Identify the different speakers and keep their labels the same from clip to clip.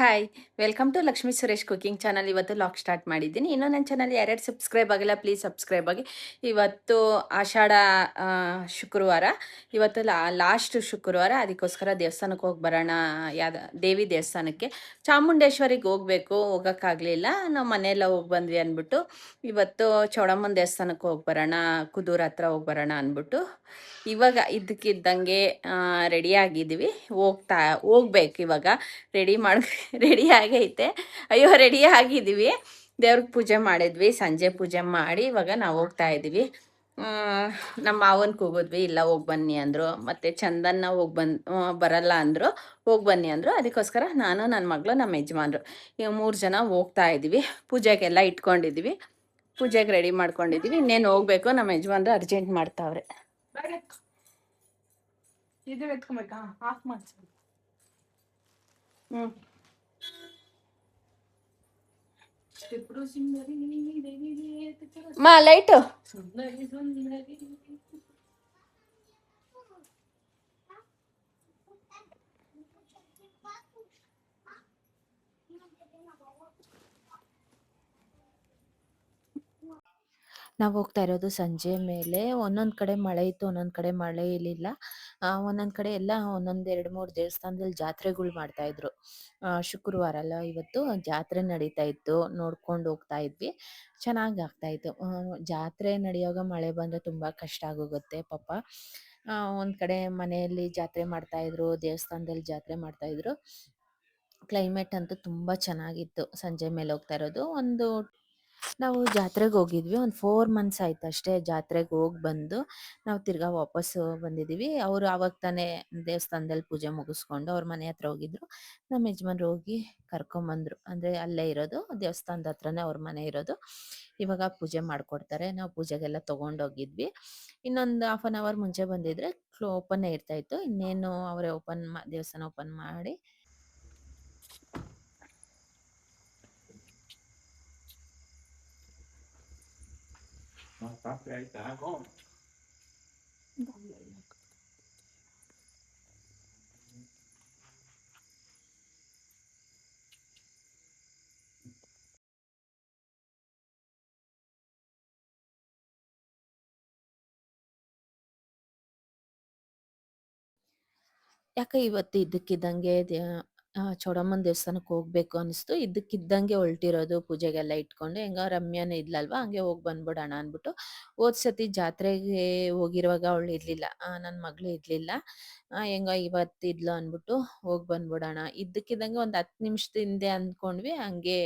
Speaker 1: Hi welcome to Lakshmi Suresh cooking channel. ಇವತ್ತು log start ಮಾಡಿದ್ದೀನಿ. ಇನ್ನೂ ನನ್ನ ಚಾನಲ್ ಯಾರ್ಯಾರು ಸಬ್ಸ್ಕ್ರೈಬ್ ಆಗಿಲ್ಲ ಪ್ಲೀಸ್ ಸಬ್ಸ್ಕ್ರೈಬ್ ಆಗಿ. ಇವತ್ತು ಆಷಾಢ ಶುಕ್ರವಾರ, ಇವತ್ತು ಲಾಸ್ಟ್ ಶುಕ್ರವಾರ, ಅದಕ್ಕೋಸ್ಕರ ದೇವಸ್ಥಾನಕ್ಕೆ ಹೋಗಿ ಬರೋಣ. ದೇವಿ ದೇವಸ್ಥಾನಕ್ಕೆ, ಚಾಮುಂಡೇಶ್ವರಿಗೆ ಹೋಗಬೇಕು, ಹೋಗೋಕ್ಕಾಗಲಿಲ್ಲ. ನಾವು ಮನೆಯೆಲ್ಲ ಹೋಗಿ ಬಂದ್ವಿ ಅಂದ್ಬಿಟ್ಟು ಇವತ್ತು ಚೌಡಮ್ಮನ ದೇವಸ್ಥಾನಕ್ಕೆ ಹೋಗಿ ಬರೋಣ, ಕುದೂರು ಹತ್ರ ಹೋಗಿ ಬರೋಣ ಅಂದ್ಬಿಟ್ಟು ಇವಾಗ ಇದ್ದಕ್ಕಿದ್ದಂಗೆ ರೆಡಿ ಆಗಿದ್ದೀವಿ. ಹೋಗ್ಬೇಕು ಇವಾಗ. ರೆಡಿ ಮಾಡಿ ರೆಡಿ ಆಗೈತೆ. ಅಯ್ಯೋ, ರೆಡಿ ಆಗಿದ್ದೀವಿ. ದೇವ್ರಿಗೆ ಪೂಜೆ ಮಾಡಿದ್ವಿ, ಸಂಜೆ ಪೂಜೆ ಮಾಡಿ ಇವಾಗ ನಾವು ಹೋಗ್ತಾ ಇದ್ದೀವಿ. ನಮ್ಮ ಮಾವನ ಕೂಗಿದ್ವಿ, ಇಲ್ಲ ಹೋಗಿ ಬನ್ನಿ ಅಂದರು. ಮತ್ತು ಚಂದನ್ನ ಬರಲ್ಲ ಅಂದರು, ಹೋಗಿ ಬನ್ನಿ ಅಂದರು. ಅದಕ್ಕೋಸ್ಕರ ನಾನು, ನನ್ನ ಮಗಳು, ನಮ್ಮ ಯಜಮಾನ್ರು ಈಗ 3 ಜನ ಹೋಗ್ತಾ ಇದ್ದೀವಿ. ಪೂಜೆಗೆಲ್ಲ ಇಟ್ಕೊಂಡಿದ್ದೀವಿ, ಪೂಜೆಗೆ ರೆಡಿ ಮಾಡ್ಕೊಂಡಿದ್ದೀವಿ. ಇನ್ನೇನು ಹೋಗ್ಬೇಕು. ನಮ್ಮ ಯಜಮಾನ್ರು ಅರ್ಜೆಂಟ್ ಮಾಡ್ತಾವ್ರೆ. ಇದು ಎತ್ಕೊಬೇಕಾ? ಆಫ್ ಮಾಡಿಸಿ. ಮಾ ಲೈಟು
Speaker 2: ನಾವು ಹೋಗ್ತಾ ಇರೋದು ಸಂಜೆ ಮೇಲೆ. ಒಂದೊಂದು ಕಡೆ ಮಳೆ ಇತ್ತು, ಒಂದೊಂದು ಕಡೆ ಮಳೆ ಇರಲಿಲ್ಲ. ಒಂದೊಂದು ಕಡೆ ಎಲ್ಲ ಒಂದೊಂದು 2-3 ದೇವಸ್ಥಾನದಲ್ಲಿ ಜಾತ್ರೆಗಳು ಮಾಡ್ತಾ ಇದ್ರು. ಶುಕ್ರವಾರ ಅಲ್ಲ ಇವತ್ತು, ಜಾತ್ರೆ ನಡೀತಾ ಇತ್ತು, ನೋಡ್ಕೊಂಡು ಹೋಗ್ತಾ ಇದ್ವಿ. ಚೆನ್ನಾಗಿ ಆಗ್ತಾ ಇತ್ತು. ಜಾತ್ರೆ ನಡೆಯುವಾಗ ಮಳೆ ಬಂದರೆ ತುಂಬ ಕಷ್ಟ ಆಗೋಗುತ್ತೆ ಪಾಪ. ಒಂದು ಕಡೆ ಮನೆಯಲ್ಲಿ ಜಾತ್ರೆ ಮಾಡ್ತಾ ಇದ್ರು, ದೇವಸ್ಥಾನದಲ್ಲಿ ಜಾತ್ರೆ ಮಾಡ್ತಾ ಇದ್ರು. ಕ್ಲೈಮೇಟ್ ಅಂತೂ ತುಂಬ ಚೆನ್ನಾಗಿತ್ತು. ಸಂಜೆ ಮೇಲೆ ಹೋಗ್ತಾ ಇರೋದು. ನಾವು ಜಾತ್ರೆಗೆ ಹೋಗಿದ್ವಿ. ಒಂದು 4 ಮಂತ್ಸ್ ಆಯ್ತು ಅಷ್ಟೇ ಜಾತ್ರೆಗೆ ಹೋಗಿ ಬಂದು. ನಾವು ತಿರ್ಗಾ ವಾಪಸ್ಸು ಬಂದಿದ್ದೀವಿ. ಅವರು ಆವಾಗ ತಾನೇ ದೇವಸ್ಥಾನದಲ್ಲಿ ಪೂಜೆ ಮುಗಿಸ್ಕೊಂಡು ಅವ್ರ ಮನೆ ಹತ್ರ ಹೋಗಿದ್ರು. ನಮ್ಮ ಯಜಮಾನ್ರು ಹೋಗಿ ಕರ್ಕೊಂಬಂದರು. ಅಂದರೆ ಅಲ್ಲೇ ಇರೋದು, ದೇವಸ್ಥಾನದ ಹತ್ರನೇ ಅವ್ರ ಮನೆ ಇರೋದು. ಇವಾಗ ಪೂಜೆ ಮಾಡಿಕೊಡ್ತಾರೆ. ನಾವು ಪೂಜೆಗೆಲ್ಲ ತೊಗೊಂಡೋಗಿದ್ವಿ. ಇನ್ನೊಂದು ಹಾಫ್ ಆನ್ ಅವರ್ ಮುಂಚೆ ಬಂದಿದ್ರೆ ಓಪನ್ನೇ ಇರ್ತಾಯಿತ್ತು. ಇನ್ನೇನು ಅವರೇ ದೇವಸ್ಥಾನ ಓಪನ್ ಮಾಡಿ ಯಾಕೆ ಇವತ್ತು ಇದ್ದಕ್ಕಿದ್ದಂಗೆ ಚೌಡಮ್ಮನ ದೇವಸ್ಥಾನಕ್ಕೆ ಹೋಗ್ಬೇಕು ಅನಿಸ್ತು. ಇದ್ದಕ್ಕಿದ್ದಂಗೆ ಹೊರಟಿರೋದು, ಪೂಜೆಗೆಲ್ಲ ಇಟ್ಕೊಂಡು. ಹೆಂಗೋ ರಮ್ಯಾನೇ ಇದ್ಲಲ್ವಾ, ಹಂಗೆ ಹೋಗಿ ಬಂದ್ಬಿಡೋಣ ಅಂದ್ಬಿಟ್ಟು. ಹೋದ ಸತಿ ಜಾತ್ರೆಗೆ ಹೋಗಿರುವಾಗ ಅವಳು ಇರಲಿಲ್ಲ, ನನ್ನ ಮಗಳು ಇರಲಿಲ್ಲ. ಹೆಂಗೋ ಇವತ್ತು ಇದ್ಲು ಅಂದ್ಬಿಟ್ಟು ಹೋಗಿ ಬಂದ್ಬಿಡೋಣ. ಇದ್ದಕ್ಕಿದ್ದಂಗೆ ಒಂದು 10 ನಿಮಿಷದ ಹಿಂದೆ ಅಂದ್ಕೊಂಡ್ವಿ, ಹಂಗೆ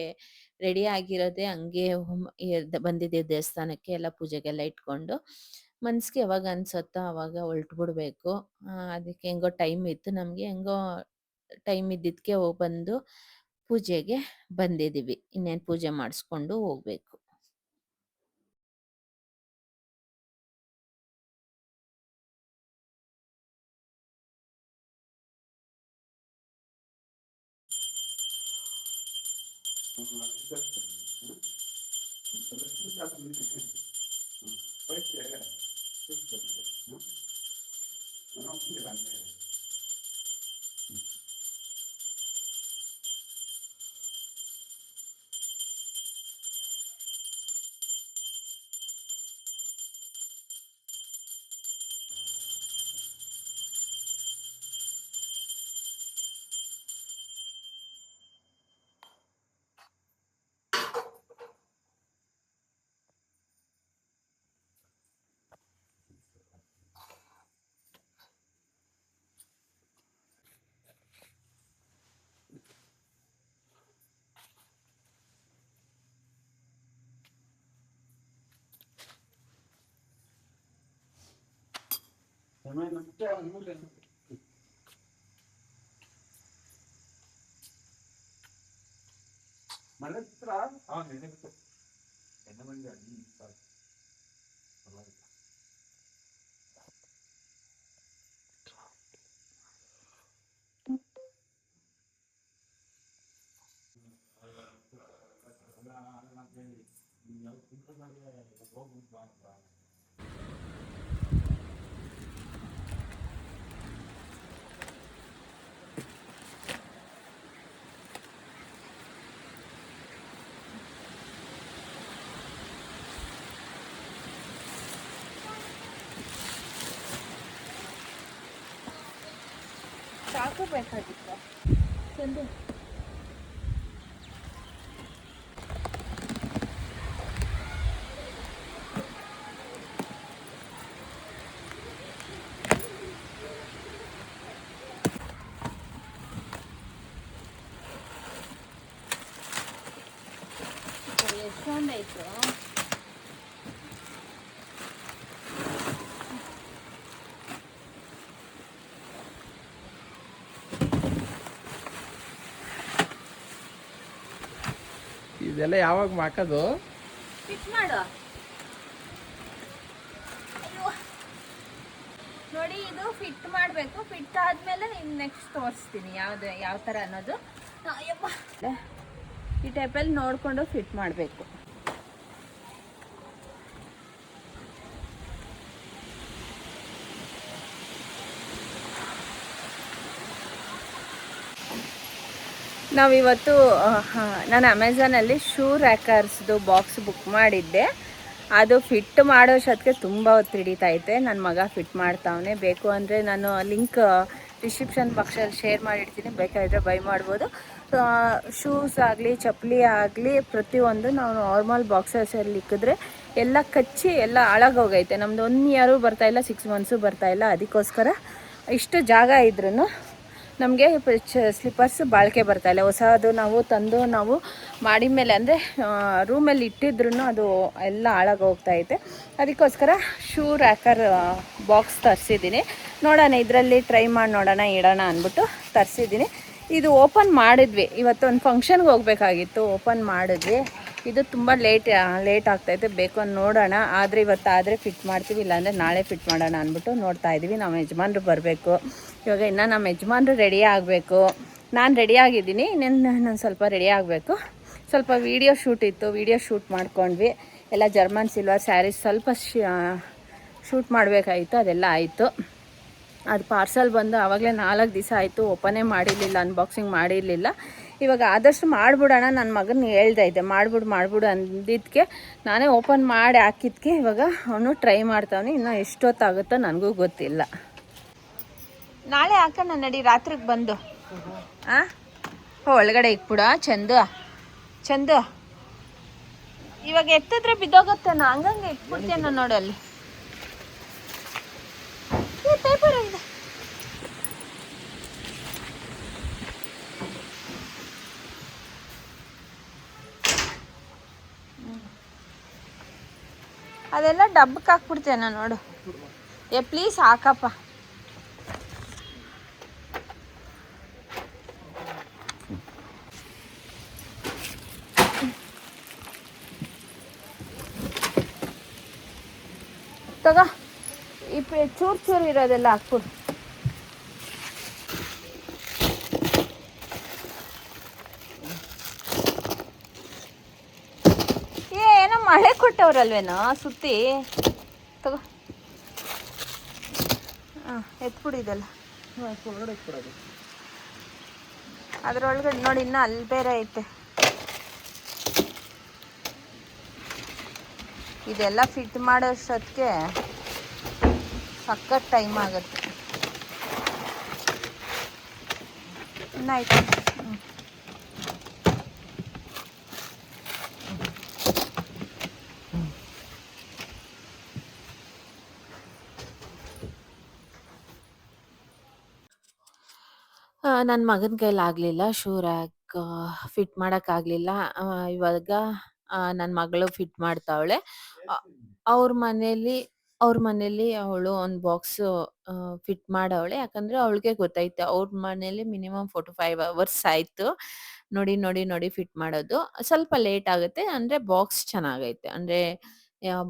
Speaker 2: ರೆಡಿ ಆಗಿರೋದೇ ಹಂಗೆ ಬಂದಿದ್ದೀವಿ ದೇವಸ್ಥಾನಕ್ಕೆ, ಎಲ್ಲ ಪೂಜೆಗೆಲ್ಲ ಇಟ್ಕೊಂಡು. ಮನ್ಸಿಗೆ ಯಾವಾಗ ಅನ್ಸುತ್ತೋ ಆವಾಗ ಹೊರಟ್ಬಿಡ್ಬೇಕು. ಅದಕ್ಕೆ ಹೆಂಗೋ ಟೈಮ್ ಇತ್ತು ನಮಗೆ, ಹೆಂಗೋ ಟೈಮ್ ಇದ್ದಿದ್ದಕ್ಕೆ ಬಂದು ಪೂಜೆಗೆ ಬಂದಿದ್ದೀವಿ. ಇನ್ನೇನು ಪೂಜೆ ಮಾಡಿಸ್ಕೊಂಡು ಹೋಗ್ಬೇಕು.
Speaker 1: ಹಾಕೋಬೇಕಾಗಿತ್ತು ಚಂದು. ಎಷ್ಟೊಂದಾಯ್ತು.
Speaker 3: ಇದೆಲ್ಲ ಯಾವಾಗ ಹಾಕೋದು?
Speaker 1: ಫಿಟ್ ಮಾಡು. ನೋಡಿ ಇದು ಫಿಟ್ ಮಾಡಬೇಕು. ಫಿಟ್ ಆದಮೇಲೆ ಇನ್ನು ನೆಕ್ಸ್ಟ್ ತೋರಿಸ್ತೀನಿ ಯಾವ ಥರ ಅನ್ನೋದು. ಅಯ್ಯಪ್ಪ, ಈ ಟೈಪಲ್ಲಿ ನೋಡಿಕೊಂಡು ಫಿಟ್ ಮಾಡಬೇಕು. ನಾವಿವತ್ತು ನಾನು ಅಮೆಝಾನಲ್ಲಿ ಶೂ ರ್ಯಾಕರ್ಸ್ದು ಬಾಕ್ಸ್ ಬುಕ್ ಮಾಡಿದ್ದೆ. ಅದು ಫಿಟ್ ಮಾಡೋಷ್ಟೊತ್ತಿಗೆ ತುಂಬ ಹೊತ್ತು ಹಿಡಿತೈತೆ. ನನ್ನ ಮಗ ಫಿಟ್ ಮಾಡ್ತಾವನೆ. ಬೇಕು ಅಂದರೆ ನಾನು ಲಿಂಕ್ ಡಿಸ್ಕ್ರಿಪ್ಷನ್ ಬಾಕ್ಸಲ್ಲಿ ಶೇರ್ ಮಾಡಿರ್ತೀನಿ, ಬೇಕಾದರೆ ಬೈ ಮಾಡ್ಬೋದು. ಶೂಸ್ ಆಗಲಿ ಚಪ್ಪಲಿ ಆಗಲಿ ಪ್ರತಿಯೊಂದು ನಾವು ನಾರ್ಮಲ್ ಬಾಕ್ಸಸಲ್ಲಿ ಇಕ್ಕಿದ್ರೆ ಎಲ್ಲ ಕಚ್ಚಿ ಎಲ್ಲ ಹಾಳಾಗೋಗೈತೆ. ನಮ್ಮದು 1 ಇಯರು ಬರ್ತಾಯಿಲ್ಲ, 6 ಮಂತ್ಸು ಬರ್ತಾಯಿಲ್ಲ. ಅದಕ್ಕೋಸ್ಕರ ಇಷ್ಟು ಜಾಗ ಇದ್ರೂ ನಮಗೆ ಸ್ಲಿಪ್ಪರ್ಸ್ ಬಾಳಿಕೆ ಬರ್ತಾಯಿಲ್ಲ. ಹೊಸದು ನಾವು ತಂದು ನಾವು ಮಾಡಿ ಮೇಲೆ ಅಂದರೆ ರೂಮಲ್ಲಿ ಇಟ್ಟಿದ್ರೂ ಅದು ಎಲ್ಲ ಹಾಳಾಗೋಗ್ತೈತೆ. ಅದಕ್ಕೋಸ್ಕರ ಶೂ ರ್ಯಾಕರ್ ಬಾಕ್ಸ್ ತರಿಸಿದ್ದೀನಿ. ನೋಡೋಣ, ಇದರಲ್ಲಿ ಟ್ರೈ ಮಾಡಿ ನೋಡೋಣ, ಇಡೋಣ ಅಂದ್ಬಿಟ್ಟು ತರಿಸಿದ್ದೀನಿ. ಇದು ಓಪನ್ ಮಾಡಿದ್ವಿ, ಇವತ್ತು ಒಂದು ಫಂಕ್ಷನ್ಗೆ ಹೋಗಬೇಕಾಗಿತ್ತು, ಓಪನ್ ಮಾಡಿದ್ವಿ. ಇದು ತುಂಬ ಲೇಟ್ ಆಗ್ತೈತೆ. ಬೇಕು ಅಂತ ನೋಡೋಣ. ಆದರೆ ಇವತ್ತಾದರೆ ಫಿಟ್ ಮಾಡ್ತೀವಿ, ಇಲ್ಲಾಂದರೆ ನಾಳೆ ಫಿಟ್ ಮಾಡೋಣ ಅಂದ್ಬಿಟ್ಟು ನೋಡ್ತಾ ಇದ್ದೀವಿ. ನಮ್ಮ ಯಜಮಾನ್ರು ಬರಬೇಕು. ಇವಾಗ ಇನ್ನು ನಮ್ಮ ಯಜಮಾನ್ರು ರೆಡಿ ಆಗಬೇಕು. ನಾನು ರೆಡಿ ಆಗಿದ್ದೀನಿ, ನಾನು ಸ್ವಲ್ಪ ರೆಡಿ ಆಗಬೇಕು. ಸ್ವಲ್ಪ ವೀಡಿಯೋ ಶೂಟ್ ಇತ್ತು, ವೀಡಿಯೋ ಶೂಟ್ ಮಾಡ್ಕೊಂಡ್ವಿ. ಎಲ್ಲ ಜರ್ಮನ್ ಸಿಲ್ವರ್ ಸ್ಯಾರೀಸ್ ಸ್ವಲ್ಪ ಶೂಟ್ ಮಾಡಬೇಕಾಗಿತ್ತು, ಅದೆಲ್ಲ ಆಯಿತು. ಅದು ಪಾರ್ಸಲ್ ಬಂದು ಆವಾಗಲೇ 4 ದಿವಸ ಆಯಿತು. ಓಪನೇ ಮಾಡಿರಲಿಲ್ಲ, ಅನ್ಬಾಕ್ಸಿಂಗ್ ಮಾಡಿರಲಿಲ್ಲ. ಇವಾಗ ಆದಷ್ಟು ಮಾಡಿಬಿಡೋಣ. ನನ್ನ ಮಗನ ಹೇಳ್ದೈತೆ ಮಾಡಿಬಿಡು ಅಂದಿದ್ದಕ್ಕೆ ನಾನೇ ಓಪನ್ ಮಾಡಿ ಹಾಕಿದ್ದಕ್ಕೆ ಇವಾಗ ಅವನು ಟ್ರೈ ಮಾಡ್ತಾವನೆ. ಇನ್ನೂ ಎಷ್ಟೊತ್ತಾಗುತ್ತೋ ನನಗೂ ಗೊತ್ತಿಲ್ಲ. ನಾಳೆ ಹಾಕೋಣ ನಡಿ, ರಾತ್ರಿಗೆ ಬಂದು ಒಳಗಡೆ ಇಕ್ಬಿಡ. ಚಂದು ಇವಾಗ ಎತ್ತಿದ್ರೆ ಬಿದ್ದೋಗುತ್ತೆ. ಹಂಗಂಗೆ ಇಟ್ಬಿಡ್ತೇನೆ ನೋಡು. ಅಲ್ಲಿ ಪೇಪರ್ ಇದೆ. ಅದೆಲ್ಲ ಡಬ್ಬಕ್ಕೆ ಹಾಕ್ಬಿಡ್ತೇನೆ ನೋಡು. ಪ್ಲೀಸ್ ಹಾಕಪ್ಪ. ತಗೋ, ಈ ಚೂರು ಇರೋದೆಲ್ಲ ಹಾಕ್ಬಿಡು. ಏನೋ ಮಳೆ ಕೊಟ್ಟವ್ರಲ್ವೇನೋ ಸುತ್ತಿ. ತಗೋ, ಎತ್ಬಿಡು ಇದೆಲ್ಲ. ಅದ್ರೊಳಗಡೆ ನೋಡಿ, ಇನ್ನೂ ಅಲ್ಲಿ ಬೇರೆ ಐತೆ. ಇದೆಲ್ಲ ಫಿಟ್ ಮಾಡೋಷ್ಟೊತ್ತಿಗೆ ಸಖತ್ ಟೈಮ್ ಆಗುತ್ತೆ. ಇನ್ನಾಯ್ತು.
Speaker 2: ನನ್ನ ಮಗನ ಕೈಲಾಗಲಿಲ್ಲ ಶೂ ರ್ಯಾಕ್ ಫಿಟ್ ಮಾಡೋಕ್ಕಾಗಲಿಲ್ಲ. ಇವಾಗ ನನ್ನ ಮಗಳು ಫಿಟ್ ಮಾಡ್ತಾವಳೆ. ಅವ್ರ ಮನೇಲಿ ಅವಳು ಒಂದು ಬಾಕ್ಸು ಫಿಟ್ ಮಾಡವಳೆ. ಯಾಕಂದರೆ ಅವಳಿಗೆ ಗೊತ್ತೈತೆ ಅವ್ರ ಮನೇಲಿ ಮಿನಿಮಮ್ 4 to 5 ಅವರ್ಸ್ ಆಯಿತು ನೋಡಿ ಫಿಟ್ ಮಾಡೋದು. ಸ್ವಲ್ಪ ಲೇಟ್ ಆಗುತ್ತೆ. ಅಂದರೆ ಬಾಕ್ಸ್ ಚೆನ್ನಾಗೈತೆ. ಅಂದರೆ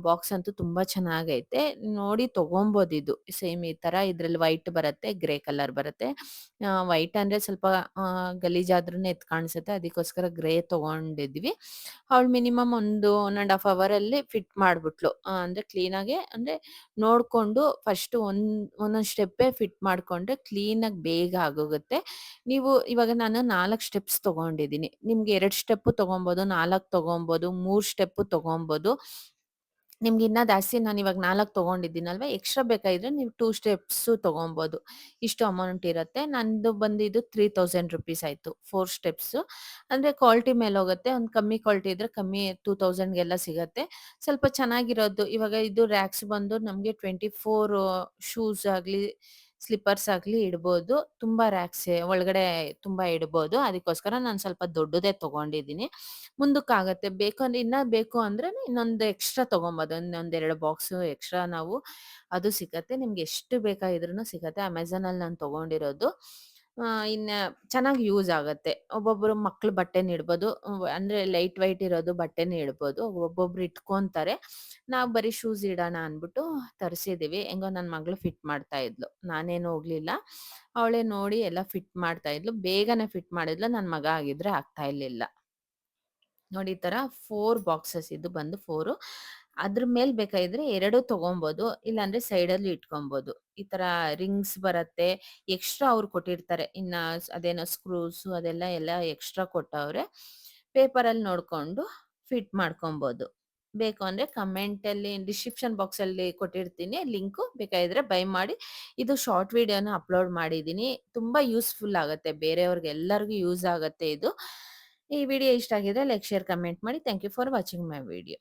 Speaker 2: ಬಾಕ್ಸ್ ಅಂತೂ ತುಂಬ ಚೆನ್ನಾಗೈತೆ. ನೋಡಿ ತೊಗೊಬೋದಿದು. ಸೇಮ್ ಈ ಥರ ಇದರಲ್ಲಿ ವೈಟ್ ಬರುತ್ತೆ, ಗ್ರೇ ಕಲರ್ ಬರುತ್ತೆ. ವೈಟ್ ಅಂದರೆ ಸ್ವಲ್ಪ ಗಲೀಜಾದ್ರೂ ಎದ್ದು ಕಾಣಿಸುತ್ತೆ. ಅದಕ್ಕೋಸ್ಕರ ಗ್ರೇ ತೊಗೊಂಡಿದ್ವಿ. ಅವಳು ಮಿನಿಮಮ್ 1.5 ಅವರಲ್ಲಿ ಫಿಟ್ ಮಾಡಿಬಿಟ್ಲು. ಅಂದರೆ ಕ್ಲೀನಾಗೆ, ಅಂದರೆ ನೋಡಿಕೊಂಡು ಫಸ್ಟು ಒಂದೊಂದು ಸ್ಟೆಪ್ಪೇ ಫಿಟ್ ಮಾಡಿಕೊಂಡ್ರೆ ಕ್ಲೀನಾಗಿ ಬೇಗ ಆಗೋಗುತ್ತೆ. ನೀವು ಇವಾಗ ನಾನು 4 ಸ್ಟೆಪ್ಸ್ ತೊಗೊಂಡಿದ್ದೀನಿ. ನಿಮ್ಗೆ 2 ಸ್ಟೆಪ್ಪು ತೊಗೊಬೋದು, 4 ತೊಗೊಬೋದು, 3 ಸ್ಟೆಪ್ಪು ತೊಗೊಬೋದು. ನಿಮ್ಗೆ ಇನ್ನ ಜಾಸ್ತಿ ನಾನಿವಾಗ 4 ತಗೊಂಡಿದ್ದೀನಲ್ವಾ, ಎಕ್ಸ್ಟ್ರಾ ಬೇಕಾಗಿದ್ರೆ ನೀವು 2 ಸ್ಟೆಪ್ಸು ತಗೊಬೋದು. ಇಷ್ಟು ಅಮೌಂಟ್ ಇರತ್ತೆ. ನಂದು ಬಂದಿದ್ದು ₹3000 ಆಯ್ತು 4 ಸ್ಟೆಪ್ಸು. ಅಂದ್ರೆ ಕ್ವಾಲಿಟಿ ಮೇಲ್ ಹೋಗುತ್ತೆ. ಒಂದ್ ಕಮ್ಮಿ ಕ್ವಾಲಿಟಿ ಇದ್ರೆ ಕಮ್ಮಿ 2000ಗೆಲ್ಲ ಸಿಗತ್ತೆ. ಸ್ವಲ್ಪ ಚೆನ್ನಾಗಿರೋದು ಇವಾಗ ಇದು ರ್ಯಾಕ್ಸ್ ಬಂದು ನಮ್ಗೆ 24 ಶೂಸ್ ಆಗ್ಲಿ, ಸ್ಲಿಪ್ಪರ್ಸ್ ಆಗ್ಲಿ ಇಡ್ಬೋದು. ತುಂಬಾ ರ್ಯಾಕ್ಸ್ ಒಳಗಡೆ ತುಂಬಾ ಇಡ್ಬೋದು. ಅದಕ್ಕೋಸ್ಕರ ನಾನ್ ಸ್ವಲ್ಪ ದೊಡ್ಡದೇ ತಗೊಂಡಿದ್ದೀನಿ. ಮುಂದಕ್ಕಾಗತ್ತೆ. ಬೇಕಂದ್ರೆ ಇನ್ನ ಬೇಕು ಅಂದ್ರೆ ಇನ್ನೊಂದು ಎಕ್ಸ್ಟ್ರಾ ತಗೊಂಬೋದು. ಇನ್ನೊಂದ್ 2 ಬಾಕ್ಸು ಎಕ್ಸ್ಟ್ರಾ ನಾವು ಅದು ಸಿಗತ್ತೆ. ನಿಮ್ಗೆ ಎಷ್ಟು ಬೇಕಾಗಿದ್ರುನು ಸಿಗತ್ತೆ. ಅಮೆಜಾನಲ್ಲಿ ನಾನ್ ತಗೊಂಡಿರೋದು. ಇನ್ನ ಚೆನ್ನಾಗಿ ಯೂಸ್ ಆಗತ್ತೆ. ಒಬ್ಬೊಬ್ರು ಮಕ್ಳು ಬಟ್ಟೆನ ಇಡ್ಬೋದು. ಅಂದ್ರೆ ಲೈಟ್ ವೈಟ್ ಇರೋದು ಬಟ್ಟೆನ ಇಡ್ಬೋದು. ಒಬ್ಬೊಬ್ರು ಇಟ್ಕೊಂತಾರೆ. ನಾವ್ ಬರೀ ಶೂಸ್ ಇಡೋಣ ಅನ್ಬಿಟ್ಟು ತರ್ಸಿದೀವಿ. ಹೆಂಗೋ ನನ್ ಮಗಳು ಫಿಟ್ ಮಾಡ್ತಾ ಇದ್ಲು. ನಾನೇನು ಹೋಗ್ಲಿಲ್ಲ. ಅವಳೇ ನೋಡಿ ಎಲ್ಲ ಫಿಟ್ ಮಾಡ್ತಾ ಇದ್ಲು. ಬೇಗನೆ ಫಿಟ್ ಮಾಡಿದ್ಲು. ನನ್ ಮಗ ಆಗಿದ್ರೆ ಆಗ್ತಾ ಇರ್ಲಿಲ್ಲ. ನೋಡಿ ಈ ತರ 4 ಬಾಕ್ಸಸ್ ಇದು ಬಂದು 4 ಅದ್ರ ಮೇಲ್ ಬೇಕಾಗಿದ್ರೆ 2 ತಗೊಂಬೋದು. ಇಲ್ಲಾಂದ್ರೆ ಸೈಡಲ್ಲಿ ಇಟ್ಕೊಂಬೋದು. ಈ ತರ ರಿಂಗ್ಸ್ ಬರತ್ತೆ. ಎಕ್ಸ್ಟ್ರಾ ಅವ್ರು ಕೊಟ್ಟಿರ್ತಾರೆ. ಇನ್ನ ಅದೇನೋ ಸ್ಕ್ರೂಸು ಅದೆಲ್ಲ ಎಲ್ಲ ಎಕ್ಸ್ಟ್ರಾ ಕೊಟ್ಟವ್ರೆ. ಪೇಪರಲ್ಲಿ ನೋಡ್ಕೊಂಡು ಫಿಟ್ ಮಾಡ್ಕೊಂಬೋದು. ಬೇಕು ಅಂದ್ರೆ ಕಮೆಂಟಲ್ಲಿ ಡಿಸ್ಕ್ರಿಪ್ಷನ್ ಬಾಕ್ಸಲ್ಲಿ ಕೊಟ್ಟಿರ್ತೀನಿ ಲಿಂಕು. ಬೇಕಾಗಿದ್ರೆ ಬೈ ಮಾಡಿ. ಇದು ಶಾರ್ಟ್ ವಿಡಿಯೋನ ಅಪ್ಲೋಡ್ ಮಾಡಿದೀನಿ. ತುಂಬಾ ಯೂಸ್‌ಫುಲ್ ಆಗತ್ತೆ. ಬೇರೆಯವ್ರಿಗೆ ಎಲ್ಲರಿಗೂ ಯೂಸ್ ಆಗತ್ತೆ ಇದು. ಈ ವಿಡಿಯೋ ಇಷ್ಟ ಆಗಿದ್ರೆ ಲೈಕ್, ಶೇರ್, ಕಮೆಂಟ್ ಮಾಡಿ. Thank you for watching my video.